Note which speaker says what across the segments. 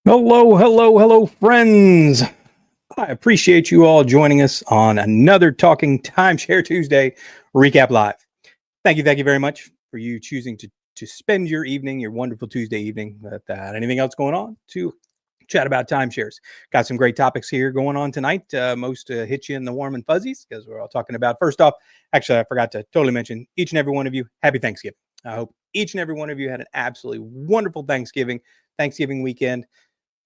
Speaker 1: Hello, friends. I appreciate you all joining us on another Talking Timeshare Tuesday recap live. Thank you very much for you choosing to spend your evening, your wonderful Tuesday evening, without anything else going on, to chat about timeshares. Got some great topics here going on tonight. Most hit you in the warm and fuzzies because we're all talking about. First off, actually, I forgot to totally mention each and every one of you. Happy Thanksgiving. I hope each and every one of you had an absolutely wonderful Thanksgiving weekend,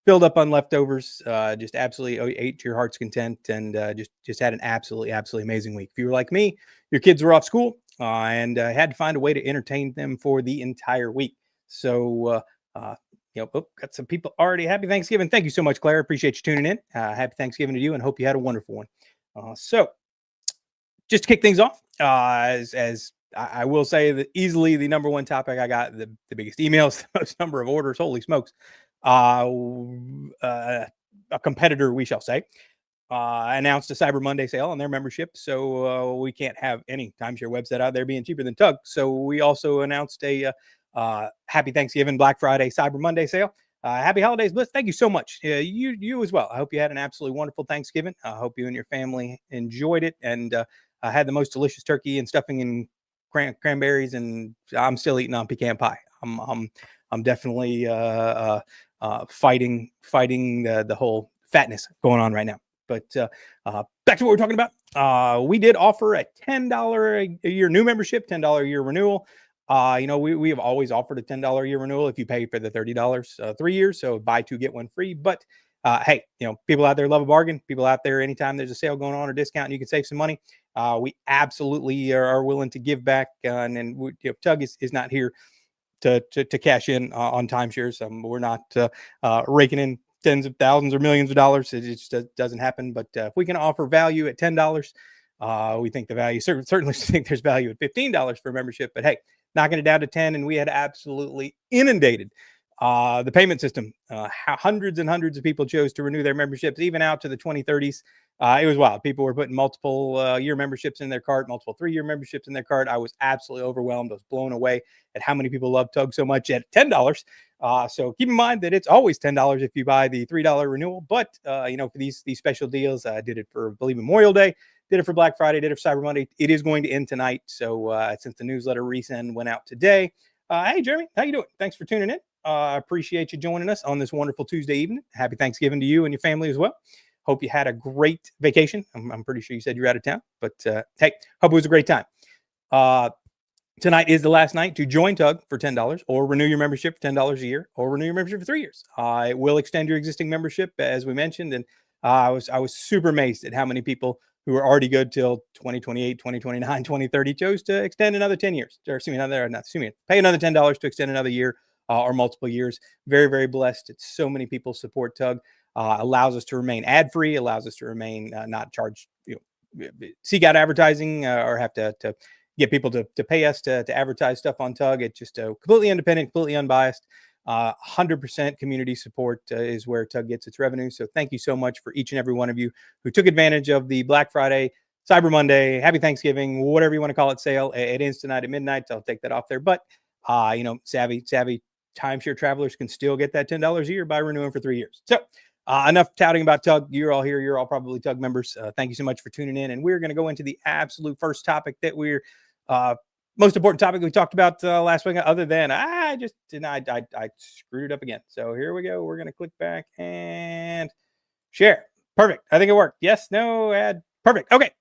Speaker 1: filled up on leftovers, just absolutely ate to your heart's content, and just had an absolutely amazing week. If you were like me, your kids were off school and had to find a way to entertain them for the entire week. So, got some people already. Happy Thanksgiving. Thank you so much, Claire. Appreciate you tuning in. Happy Thanksgiving to you, and hope you had a wonderful one. So, just to kick things off, as I will say that easily the number one topic I got, the biggest emails, the most number of orders, holy smokes. A competitor, we shall say, announced a Cyber Monday sale on their membership. So we can't have any timeshare website out there being cheaper than Tug. So we also announced a Happy Thanksgiving, Black Friday, Cyber Monday sale. Happy holidays, Bliss. Thank you so much. You as well. I hope you had an absolutely wonderful Thanksgiving. I hope you and your family enjoyed it and had the most delicious turkey and stuffing and cranberries. And I'm still eating on pecan pie. I'm definitely fighting the whole fatness going on right now. But back to what we're talking about. We did offer a $10 a year new membership, $10 a year renewal. We have always offered a $10 a year renewal if you pay for the $30 3 years. So buy two, get one free. But hey, people out there love a bargain. People out there, anytime there's a sale going on or discount and you can save some money, we absolutely are willing to give back. And Tug is not here to cash in on timeshares. We're not raking in tens of thousands or millions of dollars. It just doesn't happen. But if we can offer value at $10, we think the value, certainly think there's value at $15 for membership. But hey, knocking it down to 10, and we had absolutely inundated the payment system. Hundreds and hundreds of people chose to renew their memberships, even out to the 2030s. It was wild. People were putting multiple year memberships in their cart, multiple 3-year memberships in their cart. I was absolutely overwhelmed. I was blown away at how many people love Tug so much at $10. So keep in mind that it's always $10 if you buy the $3 renewal. But for these special deals, I did it for, I believe, Memorial Day, did it for Black Friday, did it for Cyber Monday. It is going to end tonight. So since the newsletter resend went out today, hey Jeremy, how you doing? Thanks for tuning in. Appreciate you joining us on this wonderful Tuesday evening. Happy Thanksgiving to you and your family as well. Hope you had a great vacation. I'm pretty sure you said you're out of town, but hey, hope it was a great time. Tonight is the last night to join Tug for $10 or renew your membership for $10 a year or renew your membership for 3 years. It will extend your existing membership, as we mentioned. And I was super amazed at how many people who are already good till 2028, 2029, 2030 chose to extend another 10 years. Or pay another $10 to extend another year or multiple years. Very, very blessed. It's so many people support Tug. Allows us to remain ad-free, allows us to remain not charged, seek out advertising or have to get people to pay us to advertise stuff on Tug. It's just completely independent, completely unbiased. 100% community support is where Tug gets its revenue. So thank you so much for each and every one of you who took advantage of the Black Friday, Cyber Monday, Happy Thanksgiving, whatever you want to call it, sale. It ends tonight at midnight. I'll take that off there. But savvy timeshare travelers can still get that $10 a year by renewing for 3 years. So enough touting about Tug. You're all here. You're all probably Tug members. Thank you so much for tuning in. And we're going to go into the absolute first topic that we're most important topic we talked about last week, other than I screwed it up again. So here we go. We're going to click back and share. Perfect. I think it worked. Yes, no, add. Perfect. Okay.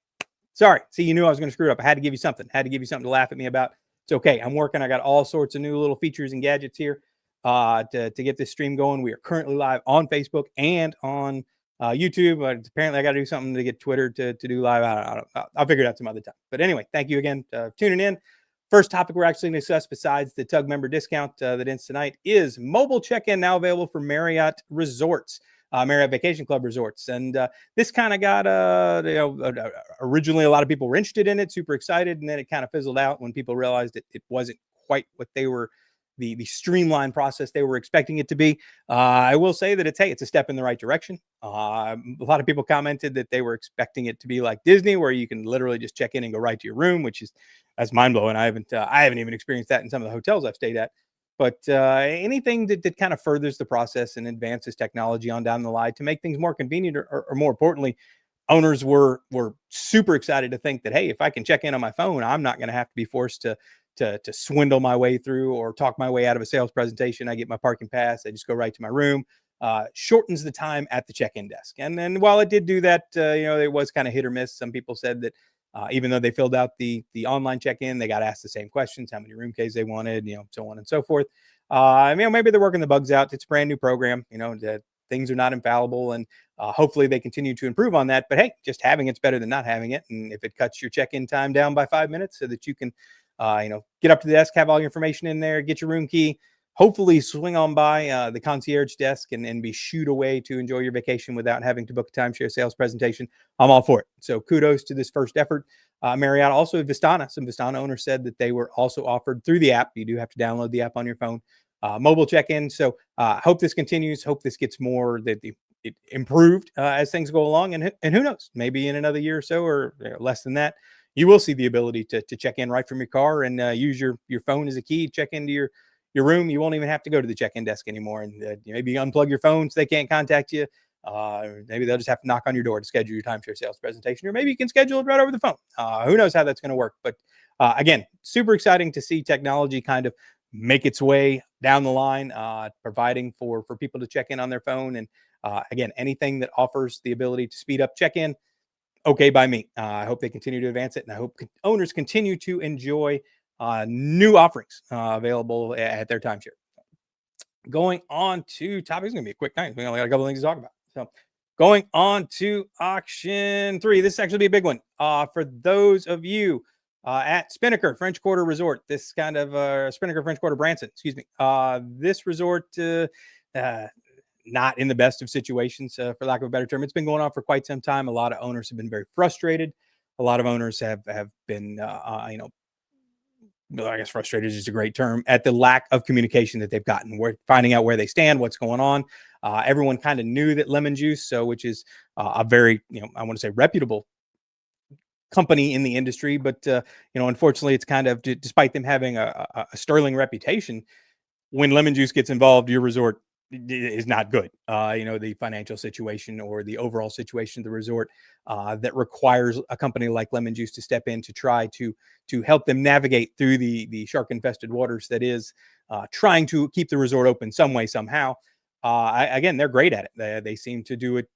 Speaker 1: Sorry. See, you knew I was going to screw it up. I had to give you something. To laugh at me about. It's okay. I'm working. I got all sorts of new little features and gadgets here to get this stream going. We are currently live on Facebook and on YouTube. Apparently, I got to do something to get Twitter to do live. I don't know. I'll figure it out some other time. But anyway, thank you again for tuning in. First topic we're actually going to discuss, besides the Tug member discount that ends tonight, is mobile check-in now available for Marriott resorts, Marriott Vacation Club resorts. And this kind of got, originally a lot of people were interested in it, super excited, and then it kind of fizzled out when people realized it wasn't quite what they were, the streamlined process they were expecting it to be. I will say that it's a step in the right direction. A lot of people commented that they were expecting it to be like Disney, where you can literally just check in and go right to your room, that's mind blowing. I haven't even experienced that in some of the hotels I've stayed at. but anything that kind of furthers the process and advances technology on down the line to make things more convenient, or more importantly, owners were super excited to think that, hey, if I can check in on my phone, I'm not going to have to be forced to swindle my way through or talk my way out of a sales presentation. I get my parking pass, I just go right to my room. Shortens the time at the check-in desk. And then while it did do that, it was kind of hit or miss. Some people said that even though they filled out the online check-in, they got asked the same questions: how many room keys they wanted, so on and so forth. Maybe they're working the bugs out. It's a brand new program. That things are not infallible, and hopefully they continue to improve on that. But hey, just having it's better than not having it. And if it cuts your check-in time down by 5 minutes so that you can, get up to the desk, have all your information in there, get your room key, hopefully swing on by the concierge desk and be shooed away to enjoy your vacation without having to book a timeshare sales presentation, I'm all for it. So kudos to this first effort. Marriott, also Vistana. Some Vistana owners said that they were also offered through the app. You do have to download the app on your phone. Mobile check-in. So hope this continues. Hope this gets more it improved as things go along. And who knows, maybe in another year or so, or less than that, you will see the ability to check in right from your car and use your phone as a key, check into your room. You won't even have to go to the check-in desk anymore. And maybe unplug your phone so they can't contact you. Maybe they'll just have to knock on your door to schedule your timeshare sales presentation, or maybe you can schedule it right over the phone. Who knows how that's going to work? But again, super exciting to see technology kind of make its way down the line, providing for people to check in on their phone. And again, anything that offers the ability to speed up check-in, okay by me. I hope they continue to advance it, and I hope owners continue to enjoy new offerings available at their timeshare. Going on to topics, it's going to be a quick night. We only got a couple of things to talk about. So going on to auction 3. This is actually be a big one. For those of you at Spinnaker French Quarter Resort, this kind of Spinnaker French Quarter Branson, excuse me. This resort, not in the best of situations, for lack of a better term. It's been going on for quite some time. A lot of owners have been very frustrated. A lot of owners have been, I guess frustrated is a great term, at the lack of communication that they've gotten. We're finding out where they stand, what's going on. Everyone kind of knew that Lemon Juice, which is a very, I want to say reputable company in the industry, but unfortunately, it's kind of, despite them having a sterling reputation, when Lemon Juice gets involved, your resort is not good. The financial situation or the overall situation of the resort that requires a company like Lemon Juice to step in to try to help them navigate through the shark infested waters that is trying to keep the resort open some way, somehow. Again, they're great at it. They seem to do it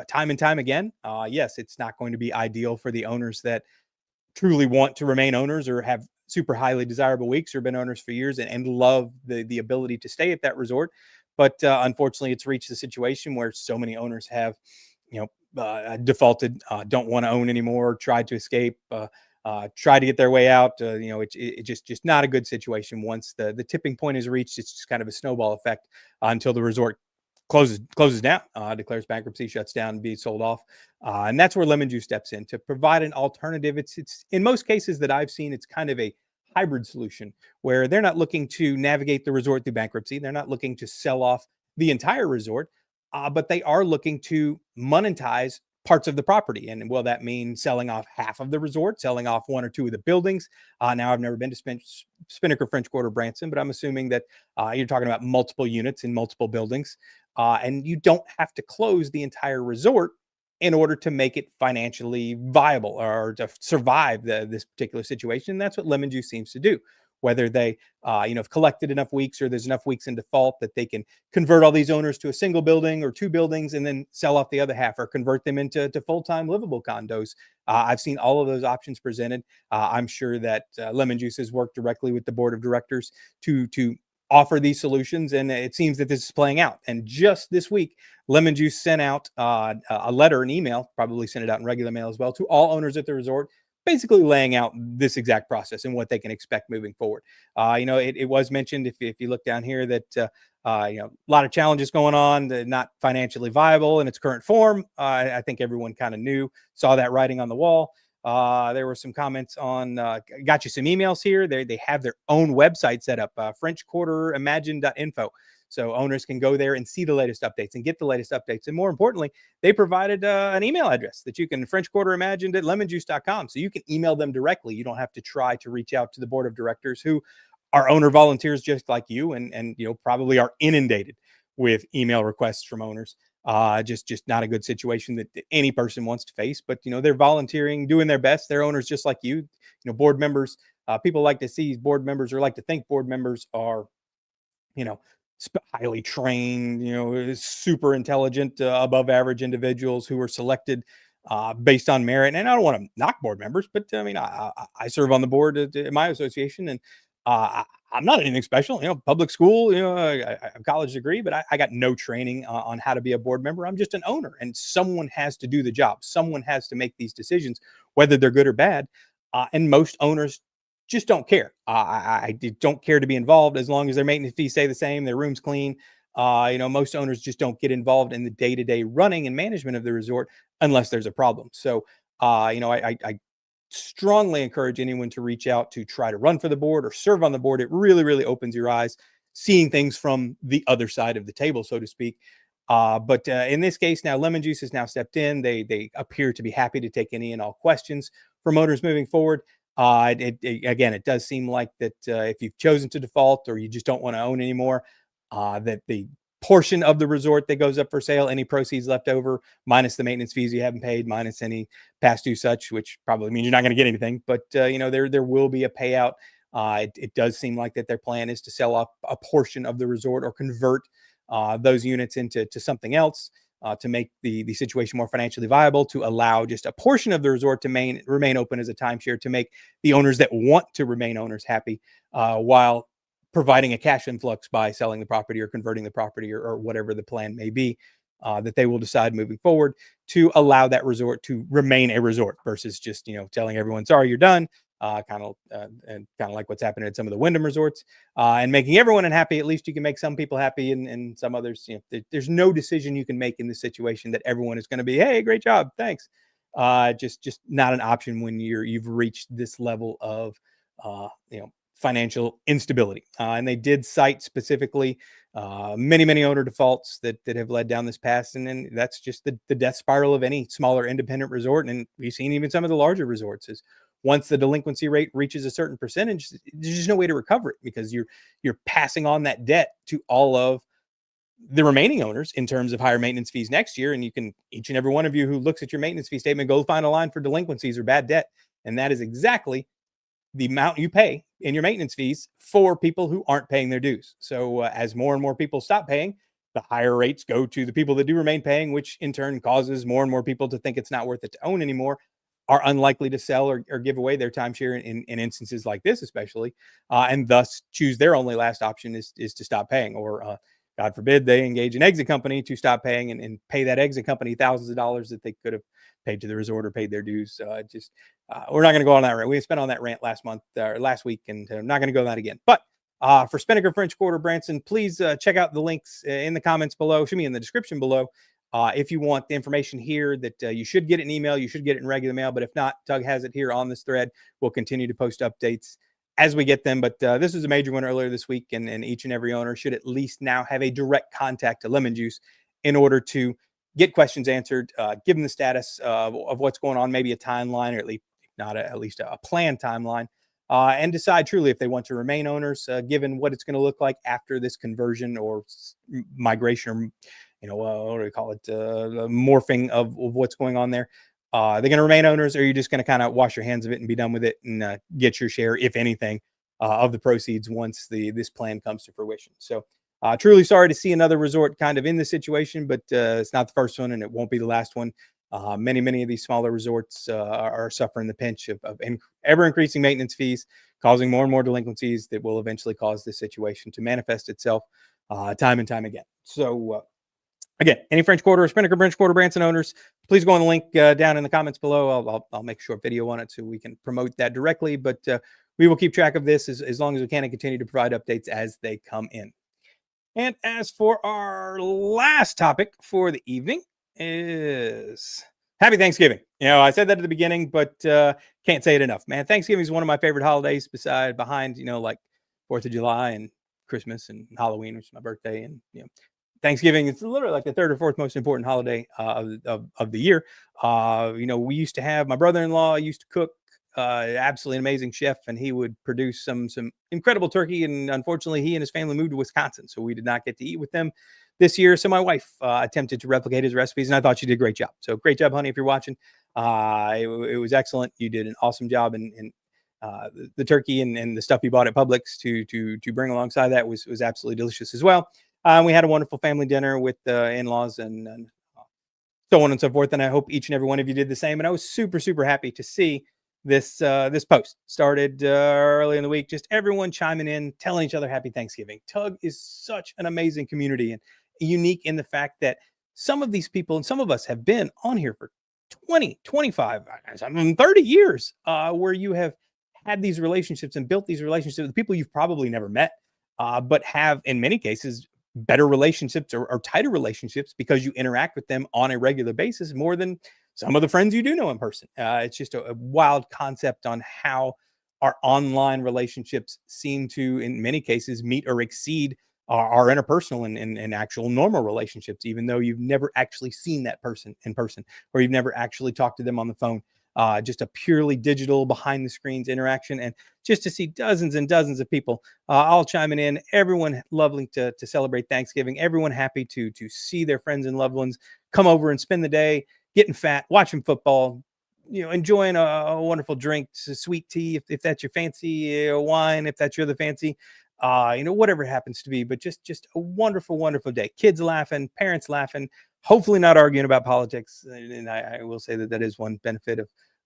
Speaker 1: time and time again. Yes, it's not going to be ideal for the owners that truly want to remain owners or have super highly desirable weeks or been owners for years and love the ability to stay at that resort. But unfortunately, it's reached a situation where so many owners have, defaulted, don't want to own anymore, tried to escape, try to get their way out. It's just not a good situation. Once the tipping point is reached, it's just kind of a snowball effect until the resort closes down, declares bankruptcy, shuts down, and be sold off. And that's where Lemon Juice steps in to provide an alternative. It's in most cases that I've seen, it's kind of a hybrid solution where they're not looking to navigate the resort through bankruptcy. They're not looking to sell off the entire resort, but they are looking to monetize parts of the property. And will that mean selling off half of the resort, selling off one or two of the buildings? Now, I've never been to Spinnaker French Quarter Branson, but I'm assuming that you're talking about multiple units in multiple buildings. And you don't have to close the entire resort in order to make it financially viable or to survive this particular situation. And that's what Lemon Juice seems to do. Whether they, have collected enough weeks or there's enough weeks in default that they can convert all these owners to a single building or two buildings and then sell off the other half or convert them into full-time livable condos. I've seen all of those options presented. I'm sure that Lemon Juice has worked directly with the board of directors to offer these solutions, and it seems that this is playing out. And just this week, Lemon Juice sent out a letter, an email, probably sent it out in regular mail as well, to all owners at the resort, basically laying out this exact process and what they can expect moving forward. It was mentioned, if you look down here, that a lot of challenges going on, not financially viable in its current form. I think everyone kind of saw that writing on the wall. There were some comments on, got you some emails here. They have their own website set up, FrenchQuarterImagine.info. So owners can go there and see the latest updates and get the latest updates. And more importantly, they provided an email address that you can, FrenchQuarterImagine@lemonjuice.com. So you can email them directly. You don't have to try to reach out to the board of directors, who our owner volunteers just like you, and probably are inundated with email requests from owners. Just not a good situation that any person wants to face. But they're volunteering, doing their best. They're owners just like you. Board members. People like to see board members, or like to think board members are you know highly trained, super intelligent, above average individuals who were selected based on merit. And I don't want to knock board members, but I mean, I serve on the board at my association, and I'm not anything special. Public school, I have a college degree, but I got no training on how to be a board member. I'm just an owner, and someone has to do the job. Someone has to make these decisions, whether they're good or bad. And most owners just don't care. I don't care to be involved as long as their maintenance fees stay the same, their room's clean. Most owners just don't get involved in the day-to-day running and management of the resort unless there's a problem. So, I strongly encourage anyone to reach out to try to run for the board or serve on the board. It really, really opens your eyes, seeing things from the other side of the table, so to speak. But in this case, now Lemon Juice has now stepped in. They appear to be happy to take any and all questions from owners moving forward. Again, it does seem like that if you've chosen to default or you just don't want to own anymore, that the portion of the resort that goes up for sale, any proceeds left over, minus the maintenance fees you haven't paid, minus any past due such, which probably means you're not going to get anything. But there will be a payout. It does seem like that their plan is to sell off a portion of the resort or convert those units into something else. To make the situation more financially viable, to allow just a portion of the resort to remain open as a timeshare, to make the owners that want to remain owners happy, while providing a cash influx by selling the property or converting the property, or whatever the plan may be that they will decide moving forward, to allow that resort to remain a resort versus just telling everyone, sorry, you're done. Kind of like what's happening at some of the Wyndham resorts, and making everyone unhappy. At least you can make some people happy, and some others. There's no decision you can make in this situation that everyone is going to be, hey, great job, thanks. Just not an option when you've reached this level of financial instability. And they did cite specifically many owner defaults that have led down this path, and then that's just the death spiral of any smaller independent resort. And we've seen even some of the larger resorts is, once the delinquency rate reaches a certain percentage, there's just no way to recover it, because you're passing on that debt to all of the remaining owners in terms of higher maintenance fees next year. And you can, each and every one of you who looks at your maintenance fee statement, go find a line for delinquencies or bad debt. And that is exactly the amount you pay in your maintenance fees for people who aren't paying their dues. So as more and more people stop paying, the higher rates go to the people that do remain paying, which in turn causes more and more people to think it's not worth it to own anymore, are unlikely to sell or give away their timeshare in instances like this, especially, and thus choose their only last option is to stop paying, or God forbid they engage an exit company to stop paying and pay that exit company thousands of dollars that they could have paid to the resort or paid their dues. We're not going to go on that rant. We spent on that rant last week, and I'm not going to go on that again. But for Spinnaker French Quarter Branson, please check out the links in the comments below. Should be in the description below. If you want the information here that you should get an email, you should get it in regular mail. But if not, Tug has it here on this thread. We'll continue to post updates as we get them. But this is a major one earlier this week, and each and every owner should at least now have a direct contact to Lemon Juice in order to get questions answered, give them the status of what's going on, maybe a timeline, or at least a planned timeline, and decide truly if they want to remain owners, given what it's going to look like after this conversion or migration, or what do we call it, morphing of what's going on there. They're going to remain owners, or are you just going to kind of wash your hands of it and be done with it and get your share, if anything, of the proceeds once this plan comes to fruition? So truly sorry to see another resort kind of in this situation, but it's not the first one, and it won't be the last one. Many of these smaller resorts are suffering the pinch of ever increasing maintenance fees, causing more and more delinquencies that will eventually cause this situation to manifest itself time and time again. So again, any French Quarter or Spinnaker French Quarter Branson owners, please go on the link down in the comments below. I'll make a short video on it so we can promote that directly, but we will keep track of this as long as we can and continue to provide updates as they come in. And as for our last topic for the evening is Happy Thanksgiving. I said that at the beginning, but can't say it enough, man. Thanksgiving is one of my favorite holidays behind, like 4th of July and Christmas and Halloween, which is my birthday. And, Thanksgiving is literally like the third or fourth most important holiday of the year. We used to have, my brother-in-law used to cook absolutely amazing chef, and he would produce some incredible turkey. And unfortunately, he and his family moved to Wisconsin, so we did not get to eat with them this year. So my wife attempted to replicate his recipes, and I thought she did a great job. So great job, honey, if you're watching. It was excellent. You did an awesome job, and the turkey and the stuff you bought at Publix to bring alongside that was absolutely delicious as well. We had a wonderful family dinner with in-laws and so on and so forth. And I hope each and every one of you did the same. And I was super happy to see this post started early in the week. Just everyone chiming in, telling each other happy Thanksgiving. Tug is such an amazing community and unique in the fact that some of these people and some of us have been on here for 20, 25, some of them 30 years, where you have had these relationships and built these relationships with people you've probably never met, but have in many cases better relationships or tighter relationships because you interact with them on a regular basis more than some of the friends you do know in person. It's just a wild concept on how our online relationships seem to, in many cases, meet or exceed our interpersonal and actual normal relationships, even though you've never actually seen that person in person or you've never actually talked to them on the phone. Just a purely digital behind the screens interaction, and just to see dozens and dozens of people all chiming in, everyone lovely to celebrate Thanksgiving, everyone happy to see their friends and loved ones come over and spend the day getting fat, watching football, enjoying a wonderful drink, sweet tea if that's your fancy, wine if that's your other fancy, whatever it happens to be. But just a wonderful day. Kids laughing, parents laughing, hopefully not arguing about politics. And I will say that is one benefit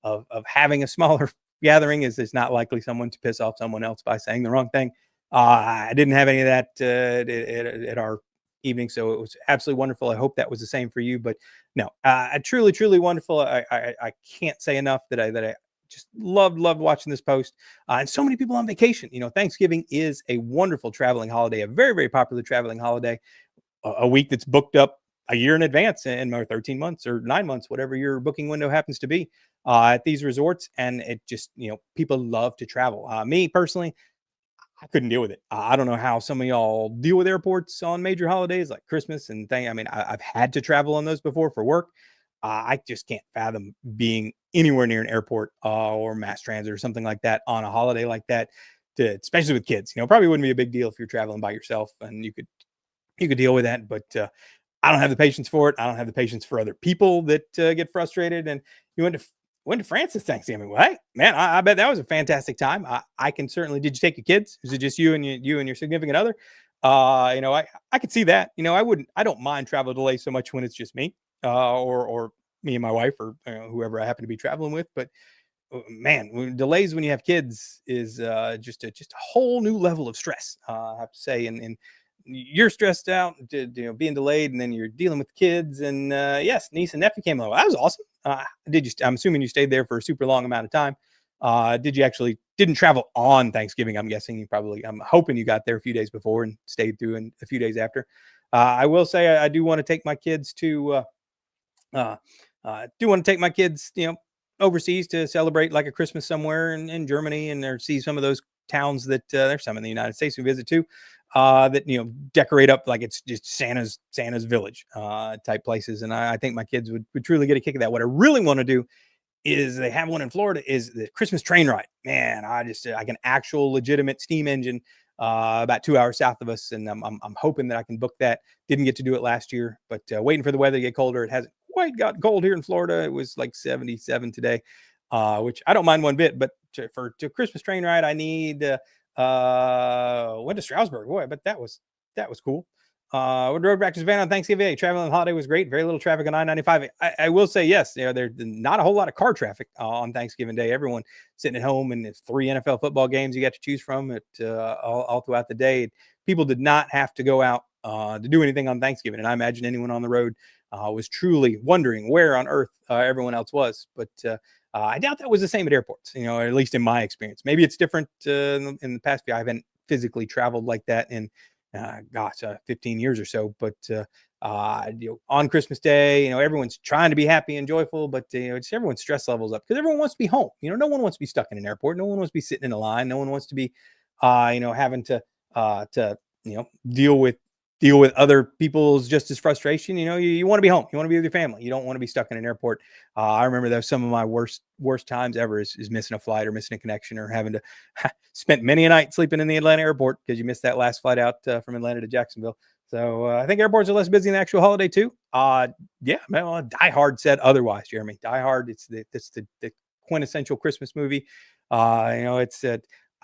Speaker 1: of having a smaller gathering is it's not likely someone to piss off someone else by saying the wrong thing. I didn't have any of that at our evening, so it was absolutely wonderful. I hope that was the same for you. But no, truly wonderful. I can't say enough that I just loved watching this post. And so many people on vacation. Thanksgiving is a wonderful traveling holiday, a very popular traveling holiday. A week that's booked up a year in advance and or 13 months or 9 months, whatever your booking window happens to be at these resorts. And it just, people love to travel. Me personally, I couldn't deal with it. I don't know how some of y'all deal with airports on major holidays like Christmas and thing. I mean, I've had to travel on those before for work. I just can't fathom being anywhere near an airport or mass transit or something like that on a holiday like that, especially with kids. Probably wouldn't be a big deal if you're traveling by yourself and you could deal with that. But I don't have the patience for it. I don't have the patience for other people that get frustrated. And you went to France this Thanksgiving. Well, hey, man, I bet that was a fantastic time. I can certainly. Did you take your kids? Is it just you and your significant other? I could see that. I don't mind travel delays so much when it's just me, or me and my wife, or whoever I happen to be traveling with. But man, delays when you have kids is just a whole new level of stress. I have to say, and you're stressed out, being delayed, and then you're dealing with kids. And yes, niece and nephew came along. That was awesome. I'm assuming you stayed there for a super long amount of time. Did you actually didn't travel on Thanksgiving? I'm guessing I'm hoping you got there a few days before and stayed through and a few days after. I will say I do want to take my kids to overseas to celebrate like a Christmas somewhere in Germany, and there see some of those towns that there's some in the United States we visit too, that decorate up like it's just Santa's village type places. And I think my kids would truly get a kick of that. What I really want to do is they have one in Florida is the Christmas train ride. Man, like an actual legitimate steam engine about 2 hours south of us, and I'm hoping that I can book that. Didn't get to do it last year, but waiting for the weather to get colder. It hasn't quite got cold here in Florida. It was like 77 today, which I don't mind one bit. But to Christmas train ride, I need went to Stroudsburg. Boy, but that was cool. We drove back to Savannah on Thanksgiving Day. Traveling holiday was great. Very little traffic on I-95. I will say, yes, there's not a whole lot of car traffic on Thanksgiving Day. Everyone sitting at home, and it's 3 NFL football games you got to choose from all throughout the day. People did not have to go out to do anything on Thanksgiving. And I imagine anyone on the road was truly wondering where on earth everyone else was. But I doubt that was the same at airports, or at least in my experience. Maybe it's different in the past few. I haven't physically traveled like that in 15 years or so. But on Christmas Day, everyone's trying to be happy and joyful, but it's everyone's stress levels up because everyone wants to be home. No one wants to be stuck in an airport. No one wants to be sitting in a line. No one wants to be, having to deal with deal with other people's just as frustration. You want to be home. You want to be with your family. You don't want to be stuck in an airport. I remember that was some of my worst times ever is missing a flight or missing a connection or having to spent many a night sleeping in the Atlanta airport because you missed that last flight out from Atlanta to Jacksonville. So I think airports are less busy than the actual holiday too. Yeah, well, Die Hard said otherwise, Jeremy. Die Hard, it's the quintessential Christmas movie. It's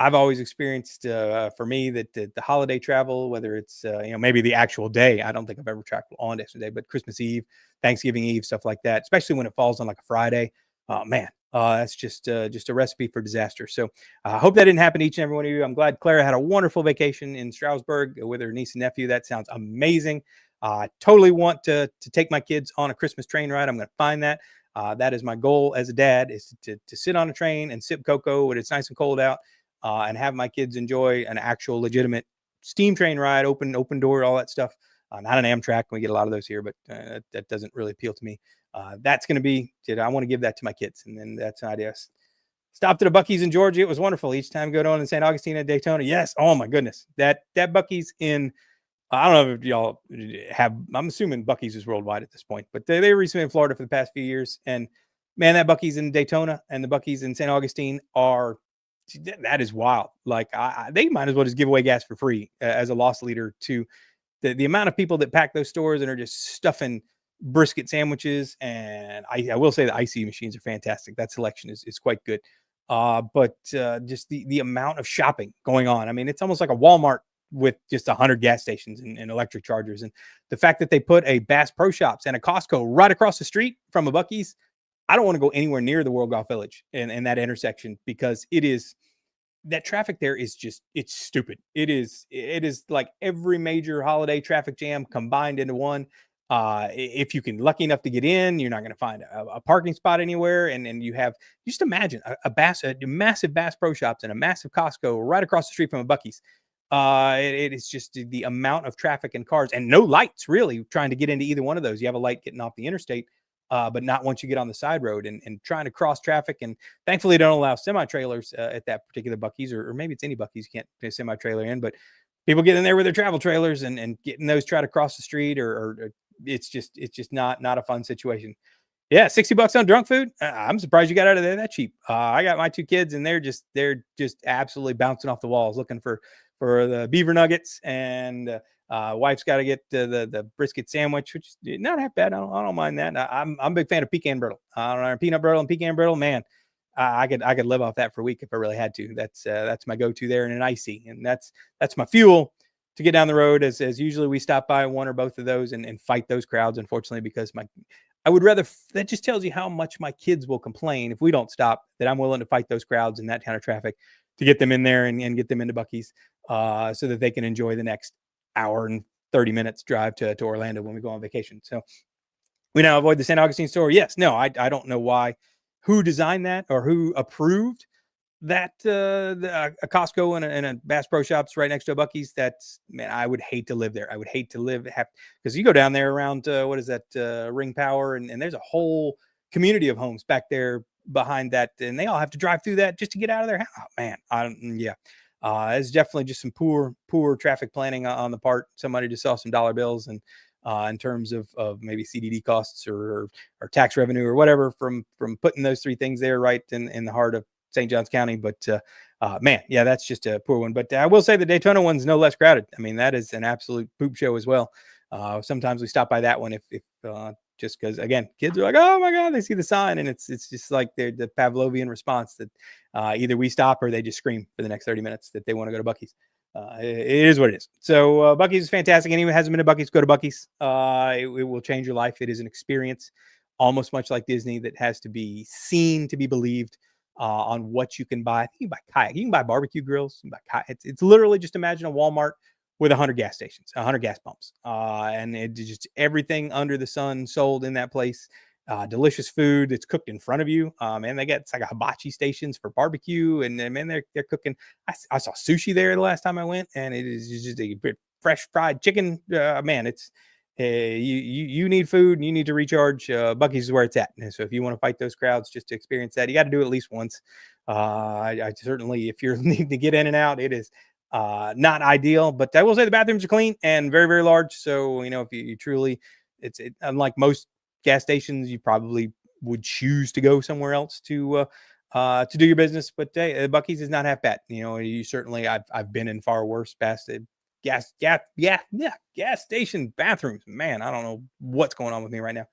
Speaker 1: I've always experienced for me that the holiday travel, whether it's maybe the actual day. I don't think I've ever traveled on this day, but Christmas Eve, Thanksgiving Eve, stuff like that, especially when it falls on like a Friday. Oh man, that's just a recipe for disaster. So I hope that didn't happen to each and every one of you. I'm glad Clara had a wonderful vacation in Stroudsburg with her niece and nephew. That sounds amazing. I totally want to take my kids on a Christmas train ride. I'm going to find that. That is my goal as a dad, is to sit on a train and sip cocoa when it's nice and cold out, and have my kids enjoy an actual legitimate steam train ride, open door, all that stuff. Not an Amtrak. We get a lot of those here, but that doesn't really appeal to me. That's going to be, I want to give that to my kids. And then that's an idea. Stopped at a Buc-ee's in Georgia. It was wonderful. Each time go down in St. Augustine and Daytona. Yes. Oh my goodness. That Buc-ee's in, I don't know if y'all have, I'm assuming Buc-ee's is worldwide at this point, but they were recently in Florida for the past few years. And man, that Buc-ee's in Daytona and the Buc-ee's in St. Augustine that is wild. Like they might as well just give away gas for free as a loss leader to the amount of people that pack those stores and are just stuffing brisket sandwiches. And I will say the IC machines are fantastic. That selection is quite good. But just the amount of shopping going on. I mean, it's almost like a Walmart with just 100 gas stations and electric chargers. And the fact that they put a Bass Pro Shops and a Costco right across the street from a Buc-ee's, I don't want to go anywhere near the World Golf Village and that intersection, because that traffic there is just, it's stupid. It is like every major holiday traffic jam combined into one. If you can lucky enough to get in, you're not going to find a parking spot anywhere. And you have, just imagine a massive Bass Pro Shops and a massive Costco right across the street from a Buc-ee's. It is just the amount of traffic and cars and no lights really trying to get into either one of those. You have a light getting off the interstate, but not once you get on the side road and trying to cross traffic. And thankfully, they don't allow semi-trailers at that particular Buc-ee's, or maybe it's any Buc-ee's you can't put a semi-trailer in, but people get in there with their travel trailers and getting those try to cross the street, or it's just not a fun situation. Yeah, $60 on drunk food. I'm surprised you got out of there that cheap. I got my two kids, and they're just absolutely bouncing off the walls looking for the beaver nuggets, and wife's got to get the brisket sandwich, which is not half bad. I don't mind that. I'm a big fan of pecan brittle. Peanut brittle and pecan brittle, man. I could live off that for a week if I really had to. That's my go-to there, and an icy, and that's my fuel to get down the road. As usually we stop by one or both of those and fight those crowds. Unfortunately, because I would rather, that just tells you how much my kids will complain if we don't stop, that I'm willing to fight those crowds and that kind of traffic to get them in there and get them into Buc-ee's, so that they can enjoy the next hour and 30 minutes drive to Orlando when we go on vacation. So we now avoid the St. Augustine store. Yes. No, I don't know who designed that or who approved that a Costco and a Bass Pro Shops right next to a Buc-ee's. That's, man, I would hate to live there. I would hate to live, because you go down there around what is that, Ring Power, and there's a whole community of homes back there behind that, and they all have to drive through that just to get out of their house. Oh, man, it's definitely just some poor traffic planning on the part. Somebody just saw some dollar bills, and in terms of maybe CDD costs or tax revenue or whatever from putting those three things there right in the heart of St. Johns County. But man, yeah, that's just a poor one. But I will say the Daytona one's no less crowded. I mean, that is an absolute poop show as well. Sometimes we stop by that one if just because, again, kids are like, oh my God, they see the sign, and it's just like the Pavlovian response that either we stop or they just scream for the next 30 minutes that they want to go to Buc-ee's. It is what it is. So Buc-ee's is fantastic. Anyone who hasn't been to Buc-ee's, go to Buc-ee's. It will change your life. It is an experience, almost much like Disney, that has to be seen to be believed. On what you can buy. I think you can buy kayak. You can buy barbecue grills. You can buy kayak. It's literally just, imagine a Walmart with 100 gas stations, 100 gas pumps, and it just everything under the sun sold in that place. Delicious food that's cooked in front of you. And they got, it's like a hibachi stations for barbecue, and man, they're cooking. I saw sushi there the last time I went, and it is just a fresh fried chicken. Man, it's you need food and you need to recharge. Buc-ee's is where it's at. And so if you want to fight those crowds just to experience that, you got to do it at least once. I certainly, if you're needing to get in and out, it is Not ideal, but I will say the bathrooms are clean and very, very large. So, if you truly, unlike most gas stations, you probably would choose to go somewhere else to do your business. But hey, Bucky's is not half bad. You certainly, I've been in far worse gas station bathrooms. Man, I don't know what's going on with me right now.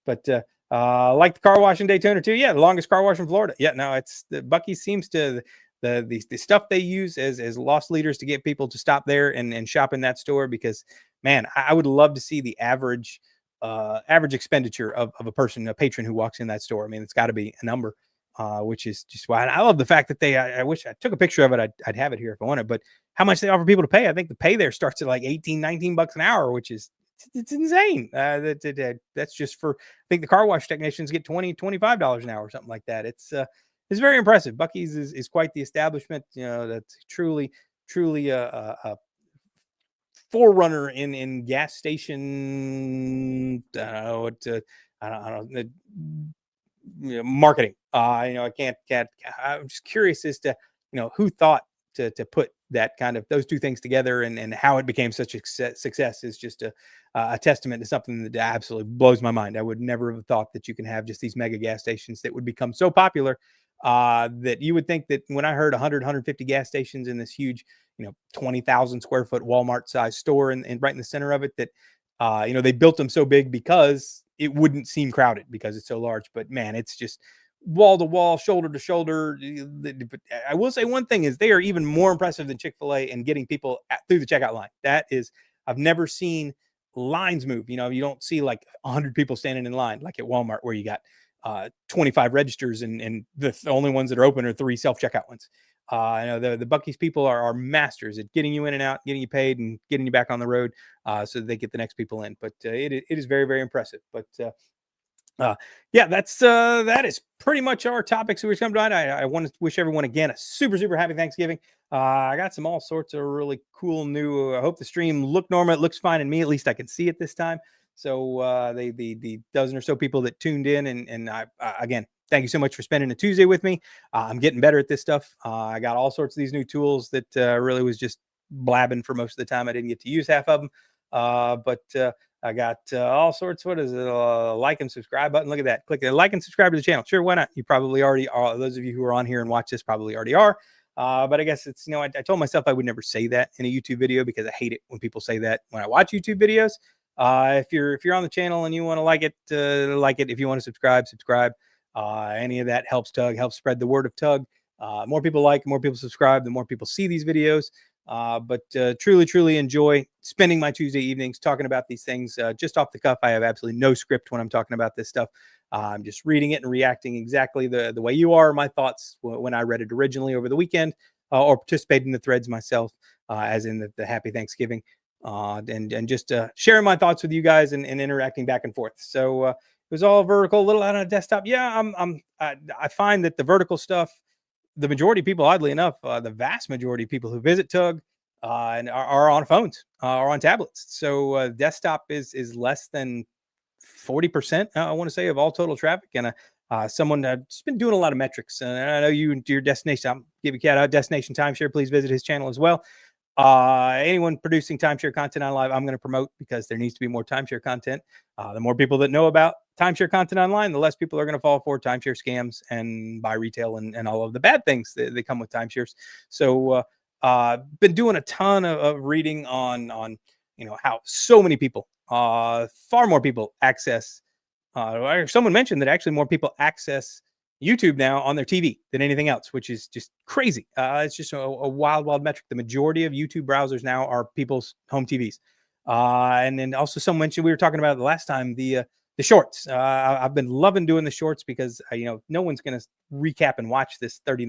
Speaker 1: But like the car wash in Daytona too. Yeah, the longest car wash in Florida. Yeah, no, it's the Bucky seems to the stuff they use as loss leaders to get people to stop there and shop in that store, because man, I would love to see the average expenditure of a patron who walks in that store. I mean, it's got to be a number. Which is just why I love the fact that I wish I took a picture of it. I'd have it here if I wanted, but how much they offer people to pay. I think the pay there starts at like 18, 19 bucks an hour, which is it's insane. That's just for, I think the car wash technicians get $25 an hour or something like that. It's very impressive. Bucky's is quite the establishment. That's truly a forerunner in gas station. I don't know, marketing. I can't. I'm just curious as to who thought to put that kind of those two things together, and how it became such a success is just a testament to something that absolutely blows my mind. I would never have thought that you can have just these mega gas stations that would become so popular, that you would think that when I heard 150 gas stations in this huge 20,000 square foot Walmart size store and right in the center of it, that they built them so big because it wouldn't seem crowded because it's so large. But man, it's just wall to wall, shoulder to shoulder. But I will say one thing is they are even more impressive than Chick-fil-A in getting people through the checkout line. That is, I've never seen lines move. You don't see like 100 people standing in line like at Walmart, where you got 25 registers and the only ones that are open are 3 self-checkout ones. The Bucky's people are masters at getting you in and out, getting you paid, and getting you back on the road, so that they get the next people in. But it is very, very impressive. But yeah, that is pretty much our topics we come to. I want to wish everyone again a super, super happy Thanksgiving. I got some all sorts of really cool new. I hope the stream looked normal. It looks fine in me. At least I can see it this time. So the dozen or so people that tuned in, and I again, thank you so much for spending a Tuesday with me. I'm getting better at this stuff. I got all sorts of these new tools that really was just blabbing for most of the time. I didn't get to use half of them, but I got all sorts. What is it? Like and subscribe button. Look at that. Click the like and subscribe to the channel. Sure, why not? You probably already are. Those of you who are on here and watch this probably already are. But I guess it's, I told myself I would never say that in a YouTube video, because I hate it when people say that when I watch YouTube videos. If you're on the channel and you want to like it, like it. If you want to subscribe. Any of that helps Tug, helps spread the word of Tug. More people like, more people subscribe, the more people see these videos. But truly enjoy spending my Tuesday evenings talking about these things just off the cuff. I have absolutely no script when I'm talking about this stuff. I'm just reading it and reacting exactly the way you are. My thoughts when I read it originally over the weekend, or participated in the threads myself, as in the Happy Thanksgiving, and just sharing my thoughts with you guys and interacting back and forth. So it was all vertical, a little out on a desktop. Yeah, I find that the vertical stuff, the majority of people, oddly enough, the vast majority of people who visit Tug and are on phones or on tablets. So desktop is less than 40%, I want to say, of all total traffic. And someone that's been doing a lot of metrics. And I know you and your destination, I'll give you a cat out, Destination Timeshare. Please visit his channel as well. Anyone producing timeshare content on live, I'm going to promote, because there needs to be more timeshare content. The more people that know about timeshare content online, the less people are going to fall for timeshare scams and buy retail and all of the bad things that come with timeshares. So been doing a ton of reading on how so many people, far more people access, someone mentioned that actually more people access YouTube now on their TV than anything else, which is just crazy. It's just a wild metric. The majority of YouTube browsers now are people's home TVs. And then also someone mentioned, we were talking about it the last time, the shorts. I've been loving doing the shorts because, no one's going to recap and watch this 30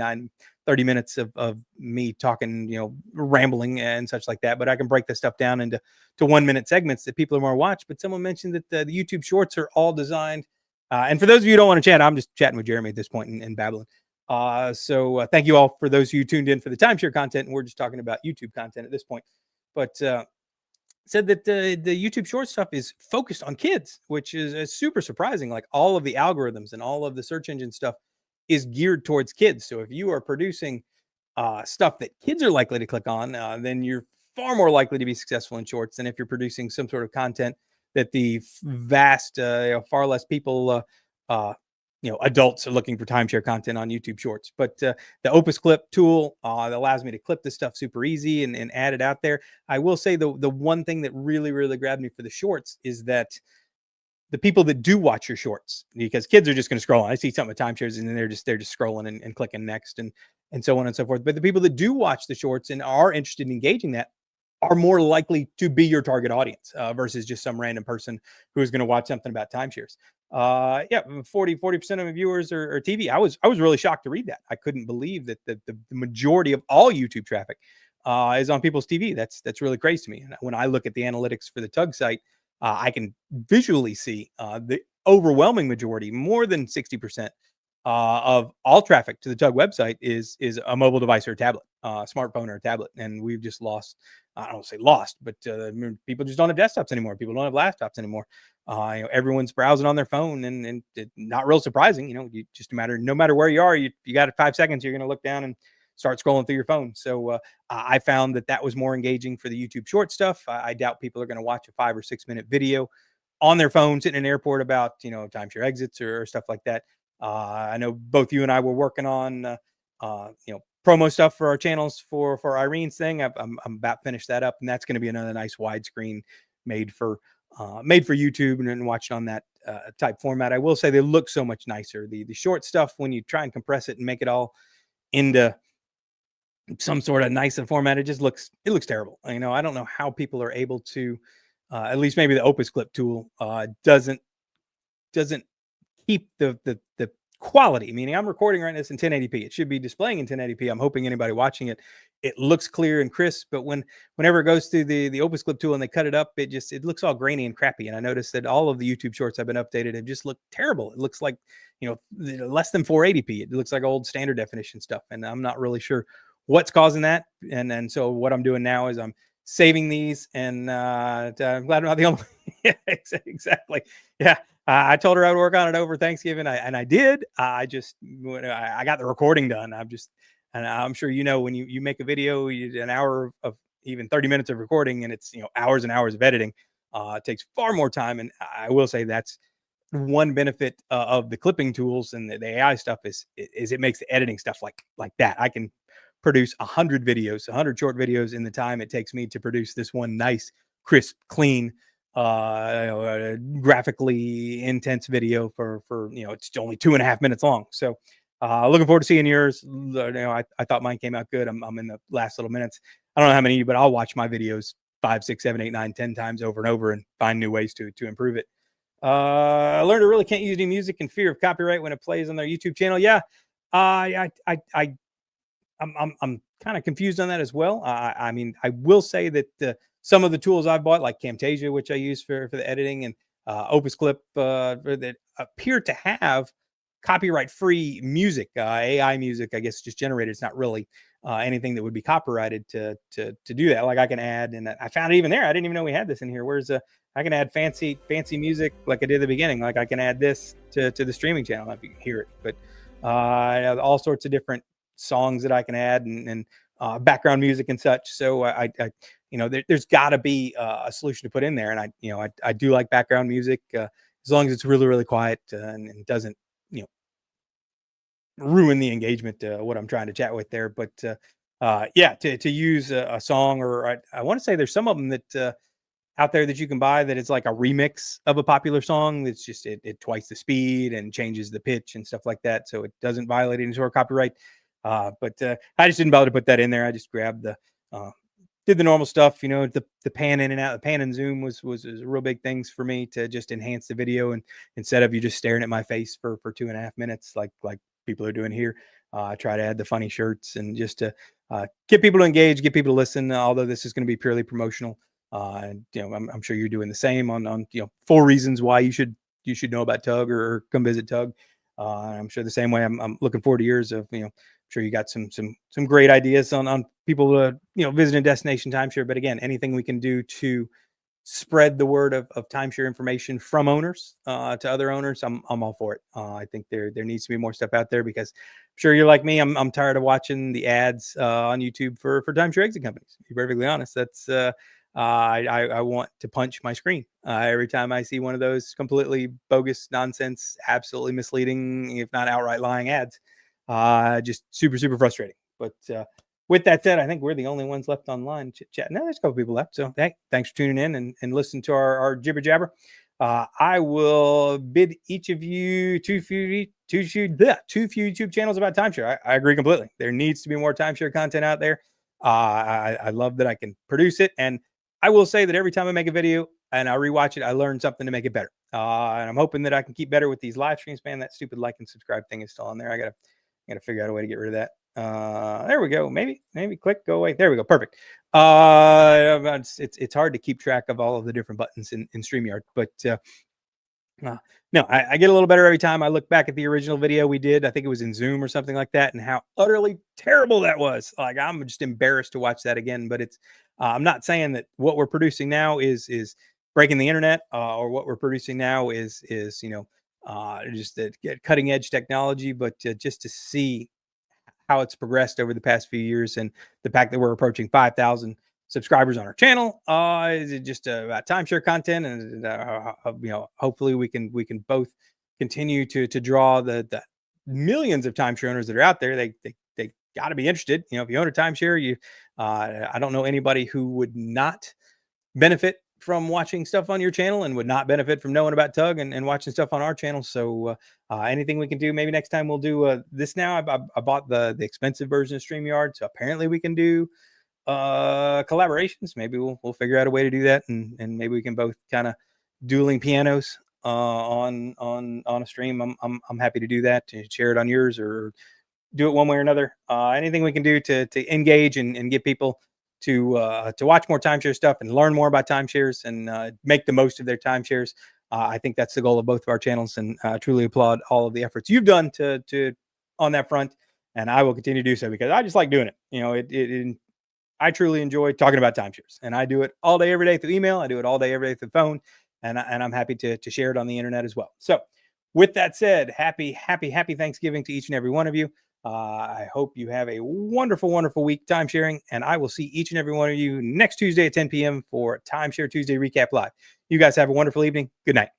Speaker 1: minutes of me talking, rambling and such like that. But I can break this stuff down into 1 minute segments that people are more watch. But someone mentioned that the YouTube shorts are all designed. And for those of you who don't want to chat, I'm just chatting with Jeremy at this point and babbling. So thank you all for those of you who tuned in for the timeshare content. And we're just talking about YouTube content at this point. But said that the YouTube short stuff is focused on kids, which is super surprising. Like, all of the algorithms and all of the search engine stuff is geared towards kids. So if you are producing stuff that kids are likely to click on, then you're far more likely to be successful in shorts than if you're producing some sort of content that the vast, far less people, adults are looking for timeshare content on YouTube Shorts. But the Opus Clip tool that allows me to clip this stuff super easy and add it out there. I will say the one thing that really, really grabbed me for the shorts is that the people that do watch your shorts, because kids are just going to scroll on. I see something with timeshares and then they're just scrolling and clicking next and so on and so forth. But the people that do watch the shorts and are interested in engaging that are more likely to be your target audience versus just some random person who's going to watch something about timeshares. Yeah, 40% of my viewers are TV. I was really shocked to read that. I couldn't believe that the majority of all YouTube traffic is on people's TV. That's really crazy to me. And when I look at the analytics for the Tug site, I can visually see the overwhelming majority, more than 60% of all traffic to the Tug website is a mobile device or a tablet, smartphone or a tablet, and we've just lost. I don't say lost, but people just don't have desktops anymore. People don't have laptops anymore. Everyone's browsing on their phone, and not real surprising. You just no matter where you are, you got 5 seconds, you're going to look down and start scrolling through your phone. So I found that was more engaging for the YouTube short stuff. I doubt people are going to watch a 5 or 6 minute video on their phone sitting in an airport about timeshare exits or stuff like that. I know both you and I were working on promo stuff for our channels for Irene's thing. I'm about finished that up, and that's going to be another nice widescreen made for YouTube and watched on that type format. I will say they look so much nicer. The short stuff, when you try and compress it and make it all into some sort of nice format, it looks terrible. I don't know how people are able to, at least maybe the Opus Clip tool doesn't keep the quality. Meaning, I'm recording right now in 1080p. It should be displaying in 1080p. I'm hoping anybody watching it looks clear and crisp. But whenever it goes through the Opus Clip tool and they cut it up, it looks all grainy and crappy. And I noticed that all of the YouTube shorts have been updated have just looked terrible. It looks like less than 480p. It looks like old standard definition stuff, and I'm not really sure what's causing that. And so what I'm doing now is I'm saving these, and I'm glad I'm not the only yeah, exactly. Yeah. I told her I would work on it over Thanksgiving, and I did. I got the recording done. And I'm sure when you make a video, an hour of even 30 minutes of recording, and it's hours and hours of editing. It takes far more time, and I will say that's one benefit of the clipping tools and the AI stuff is it makes the editing stuff like that. I can produce 100 short videos in the time it takes me to produce this one nice, crisp, clean, graphically intense video for it's only 2.5 minutes long. So looking forward to seeing yours. I thought mine came out good. I'm in the last little minutes. I don't know how many, but I'll watch my videos 5, 6, 7, 8, 9, 10 times over and over and find new ways to improve it. I learned I really can't use any music in fear of copyright when it plays on their YouTube channel. Yeah, I'm kind of confused on that as well. I mean, I will say that some of the tools I've bought, like Camtasia, which I use for the editing, and Opus Clip, that appear to have copyright-free music, AI music, I guess, just generated. It's not really anything that would be copyrighted to do that. Like I can add, and I found it even there. I didn't even know we had this in here. I can add fancy music like I did at the beginning. Like I can add this to the streaming channel if you can hear it. But all sorts of different songs that I can add and background music and such. So there's got to be a solution to put in there. And I do like background music as long as it's really, really quiet and doesn't ruin the engagement. What I'm trying to chat with there, but yeah, to use a song, or I want to say there's some of them that out there that you can buy that it's like a remix of a popular song that's just it twice the speed and changes the pitch and stuff like that, so it doesn't violate any sort of copyright. But I just didn't bother to put that in there. I just grabbed did the normal stuff, the pan in and out. The pan and zoom was real big things for me to just enhance the video, and instead of you just staring at my face for 2.5 minutes like people are doing here, I try to add the funny shirts and just to get people to engage, get people to listen. Although this is going to be purely promotional, and I'm sure you're doing the same on 4 reasons why you should know about Tug or come visit Tug. I'm sure the same way. I'm looking forward to yours of I'm sure you got some great ideas on people visiting destination timeshare. But again, anything we can do to spread the word of timeshare information from owners to other owners, I'm all for it. I think there needs to be more stuff out there because I'm sure you're like me. I'm tired of watching the ads on YouTube for timeshare exit companies. To be perfectly honest, that's I want to punch my screen every time I see one of those completely bogus nonsense, absolutely misleading, if not outright lying ads. Just super frustrating. But with that said, I think we're the only ones left online chat. No, there's a couple people left. So hey, thanks for tuning in and listen to our jibber jabber. I will bid each of you two few YouTube channels about timeshare. I agree completely. There needs to be more timeshare content out there. I love that I can produce it. And I will say that every time I make a video and I rewatch it, I learn something to make it better. And I'm hoping that I can keep better with these live streams, man. That stupid like and subscribe thing is still on there. I gotta figure out a way to get rid of that. There we go. Maybe click, go away. There we go. Perfect. It's hard to keep track of all of the different buttons in StreamYard, but no, I get a little better every time I look back at the original video we did. I think it was in Zoom or something like that, and how utterly terrible that was. Like, I'm just embarrassed to watch that again. But it's I'm not saying that what we're producing now is breaking the internet, or what we're producing now is just the cutting edge technology, but just to see how it's progressed over the past few years, and the fact that we're approaching 5,000 subscribers on our channel is it just about timeshare content, and hopefully we can both continue to draw the millions of timeshare owners that are out there. They got to be interested. If you own a timeshare, I don't know anybody who would not benefit from watching stuff on your channel and would not benefit from knowing about Tug and watching stuff on our channel. So anything we can do, maybe next time we'll do this. Now I bought the expensive version of StreamYard, so apparently we can do collaborations. Maybe we'll figure out a way to do that, and maybe we can both kind of dueling pianos on a stream. I'm happy to do that, to share it on yours or do it one way or another. Anything we can do to engage and get people to watch more timeshare stuff and learn more about timeshares and make the most of their timeshares. I think that's the goal of both of our channels, and truly applaud all of the efforts you've done to on that front. And I will continue to do so because I just like doing it. I truly enjoy talking about timeshares, and I do it all day, every day through email. I do it all day, every day through phone, and I'm happy to share it on the internet as well. So with that said, happy Thanksgiving to each and every one of you. I hope you have a wonderful week time sharing, and I will see each and every one of you next Tuesday at 10 p.m. for Timeshare Tuesday Recap Live. You guys have a wonderful evening. Good night.